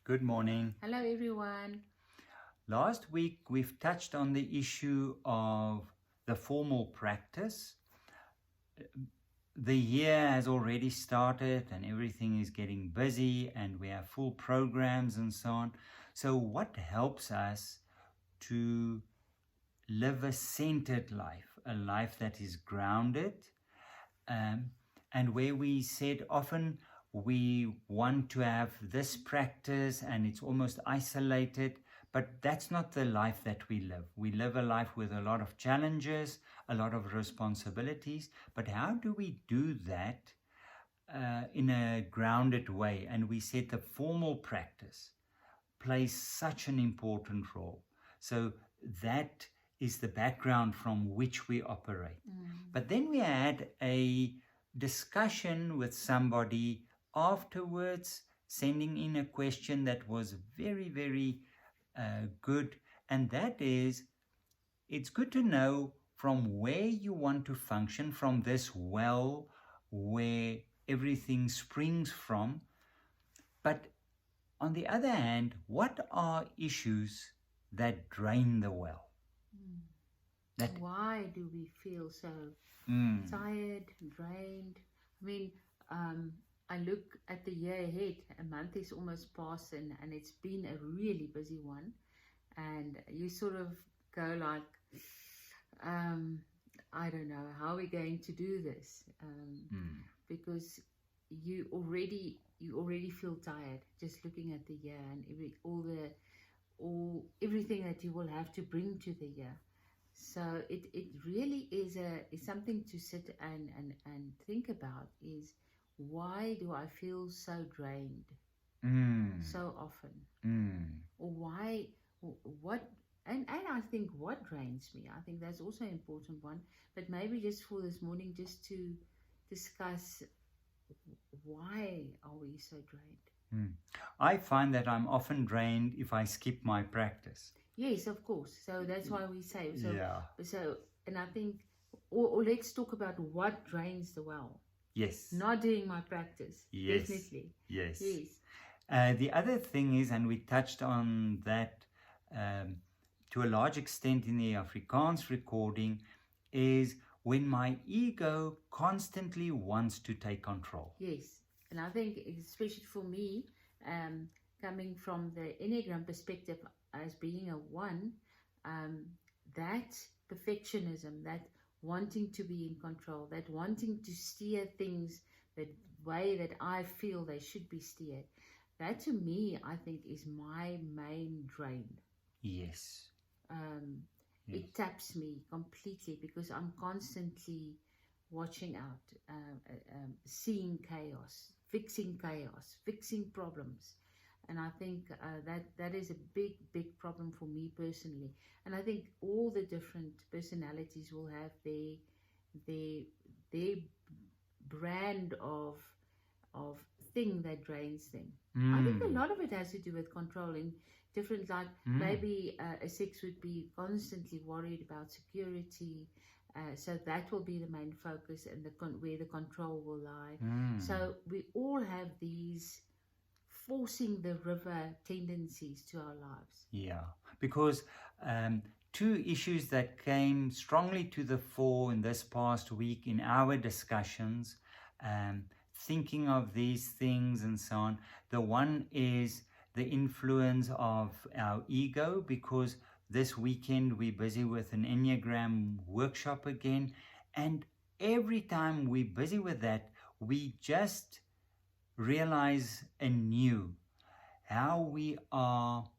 Good morning. Hello everyone. Last week we've touched on the issue of the formal practice. The year has already started and everything is getting busy and we have full programs and so on. So what helps us to live a centered life, a life that is grounded, and where we said often we want to have this practice and it's almost isolated, but that's not the life that we live. We live a life with a lot of challenges, a lot of responsibilities, but how do we do that in a grounded way? And we said the formal practice plays such an important role. So that is the background from which we operate. But then we had a discussion with somebody afterwards, sending in a question that was very, very good. And that is, it's good to know from where you want to function, from this well where everything springs from. But on the other hand, what are issues that drain the well? Why do we feel so tired, drained? I mean, I look at the year ahead. A month is almost past, and it's been a really busy one. And you sort of go like, I don't know how we're going to do this, because you already feel tired just looking at the year and everything that you will have to bring to the year. So it really is something to sit and think about, is why do I feel so drained so often? Or why, what, and I think what drains me, I think that's also an important one. But maybe just for this morning, just to discuss, why are we so drained? I find that I'm often drained if I skip my practice. Yes, of course. So that's why we say so. Yeah. So, and I think, or let's talk about what drains the well. Yes. Not doing my practice. Yes. Definitely. Yes. Yes. The other thing is, and we touched on that to a large extent in the Afrikaans recording, is when my ego constantly wants to take control. Yes. And I think, especially for me, coming from the Enneagram perspective as being a 1, that perfectionism, that wanting to be in control, that wanting to steer things the way that I feel they should be steered, that to me, I think, is my main drain. Yes. It taps me completely because I'm constantly watching out, seeing chaos, fixing problems. And I think that is a big problem for me personally. And I think all the different personalities will have their brand of thing that drains them. I think a lot of it has to do with controlling different, like maybe a 6 would be constantly worried about security. So that will be the main focus, and where the control will lie. So we all have these forcing the river tendencies to our lives. Yeah, because 2 issues that came strongly to the fore in this past week in our discussions, thinking of these things and so on. The one is the influence of our ego, because this weekend we're busy with an Enneagram workshop again, and every time we're busy with that, we just realize anew how we are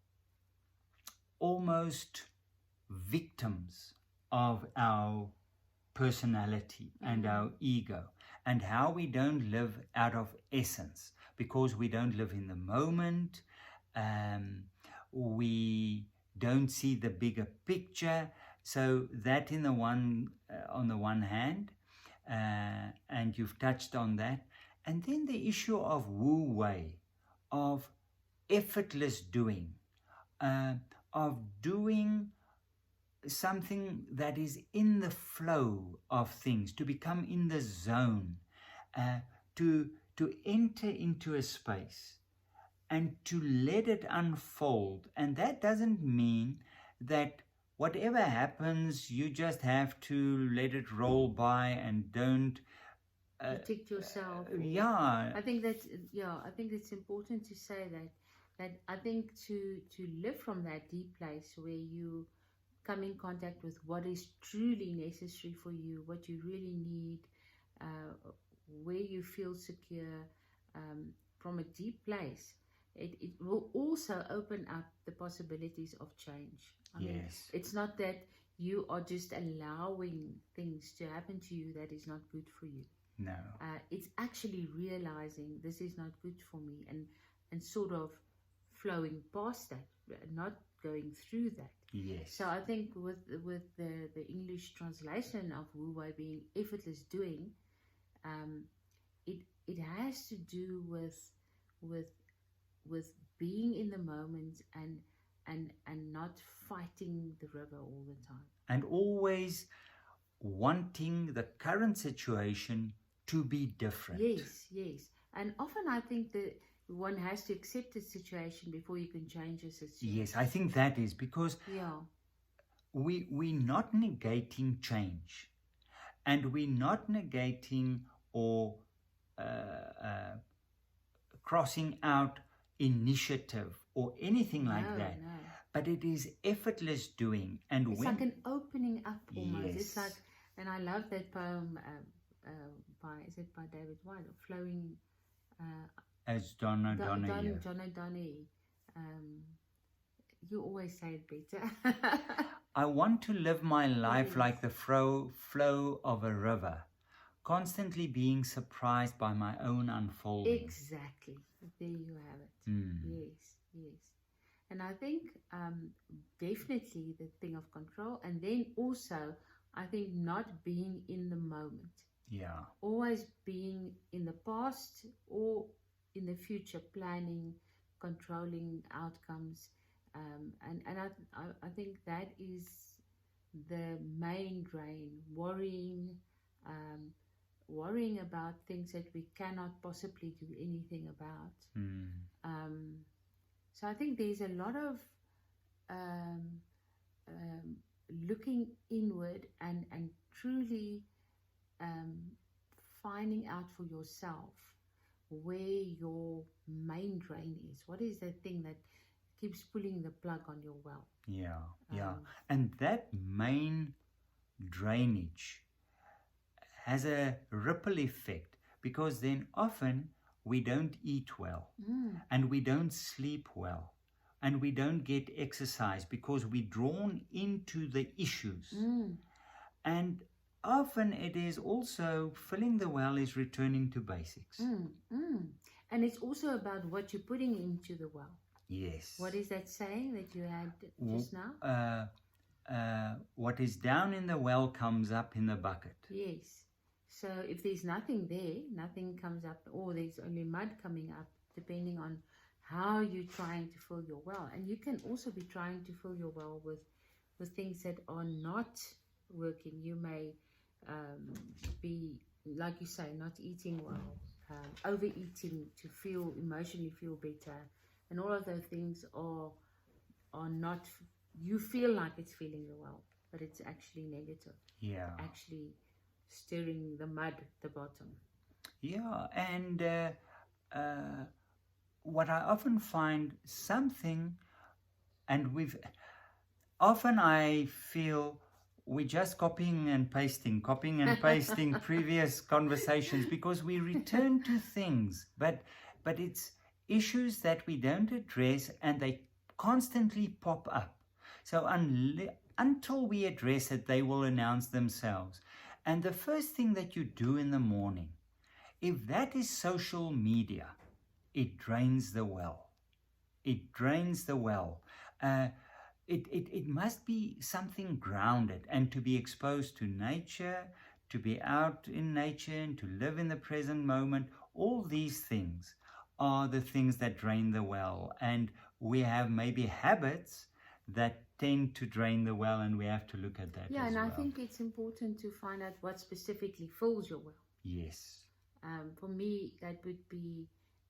almost victims of our personality and our ego, and how we don't live out of essence because we don't live in the moment. We don't see the bigger picture. So that on the one hand, and you've touched on that. And then the issue of wu wei, of effortless doing, of doing something that is in the flow of things, to become in the zone, to enter into a space and to let it unfold. And that doesn't mean that whatever happens, you just have to let it roll by and don't protect yourself. Yeah. I think it's important to say that I think to live from that deep place where you come in contact with what is truly necessary for you, what you really need, where you feel secure, from a deep place, it will also open up the possibilities of change. I mean, Yes. it's not that you are just allowing things to happen to you that is not good for you. No. It's actually realizing this is not good for me, and sort of flowing past that, not going through that. Yes. So I think with the English translation of Wu Wei being effortless doing, it has to do with being in the moment and not fighting the river all the time. And always wanting the current situation to be different. Yes, yes. And often I think that one has to accept the situation before you can change a situation. Yes, I think that is because Yeah. we're not negating change, and we're not negating or crossing out initiative or anything like that. No. But it is effortless doing, and It's like an opening up almost. Yes. It's like, and I love that poem by David White, Flowing. As John O'Donoghue. John O'Donoghue. You always say it better. I want to live my life like the flow of a river, constantly being surprised by my own unfolding. Exactly. There you have it. Yes, yes. And I think definitely the thing of control, and then also I think not being in the moment. Yeah. Always being in the past or in the future, planning, controlling outcomes, and I think that is the main drain. Worrying about things that we cannot possibly do anything about. So I think there's a lot of looking inward and truly finding out for yourself where your main drain is. What is the thing that keeps pulling the plug on your well? Yeah. And that main drainage has a ripple effect, because then often we don't eat well, and we don't sleep well, and we don't get exercise because we're drawn into the issues. And often it is also filling the well is returning to basics. And it's also about what you're putting into the well. Yes. What is that saying that you had just now? What is down in the well comes up in the bucket. Yes. So if there's nothing there, nothing comes up, or there's only mud coming up, depending on how you're trying to fill your well. And you can also be trying to fill your well with things that are not working. You may be, like you say, not eating well, overeating to emotionally feel better, and all of those things are not. You feel like it's filling the well, but it's actually negative. Yeah. Actually stirring the mud at the bottom. Yeah, and what I often find often I feel we're just copying and pasting previous conversations, because we return to things, but it's issues that we don't address, and they constantly pop up. So until we address it, they will announce themselves. And the first thing that you do in the morning, if that is social media, it drains the well. It drains the well. It must be something grounded, and to be exposed to nature, to be out in nature, and to live in the present moment. All these things are the things that drain the well. And we have maybe habits that tend to drain the well, and we have to look at that. Yeah, as and well. I think it's important to find out what specifically fills your well. Yes. For me, that would be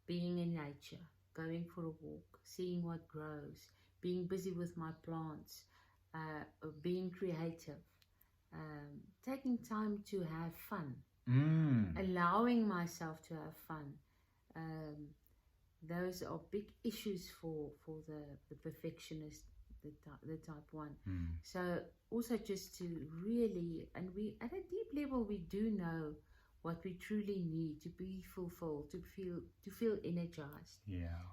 being in nature. going for a walk, seeing what grows, being busy with my plants, being creative, taking time to have fun, allowing myself to have fun. Um, those are big issues for the perfectionist, the type 1. So also just to really, and we at a deep level we do know what we truly need to be fulfilled, to feel energized.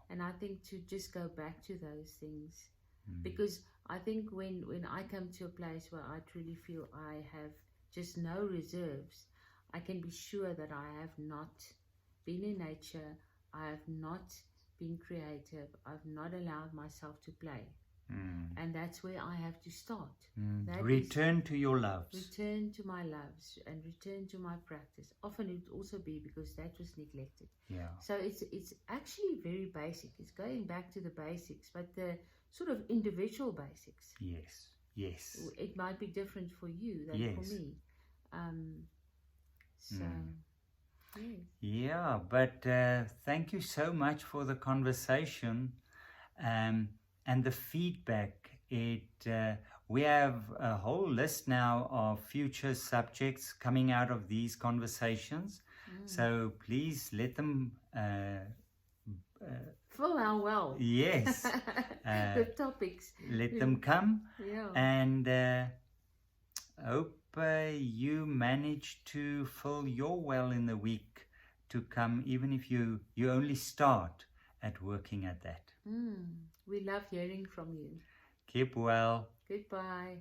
And I think to just go back to those things, because I think when I come to a place where I truly feel I have just no reserves, I can be sure that I have not been in nature, I have not been creative, I've not allowed myself to play. And that's where I have to start. Return to your loves. Return to my loves and return to my practice. Often it would also be because that was neglected. So it's actually very basic. It's going back to the basics, but the sort of individual basics. Yes. It might be different for you than for me. Yeah, but thank you so much for the conversation and the feedback. We have a whole list now of future subjects coming out of these conversations. So please let them fill our well. Yes. The topics. Let them come. And hope you manage to fill your well in the week to come, even if you only start at working at that. We love hearing from you. Keep well. Goodbye.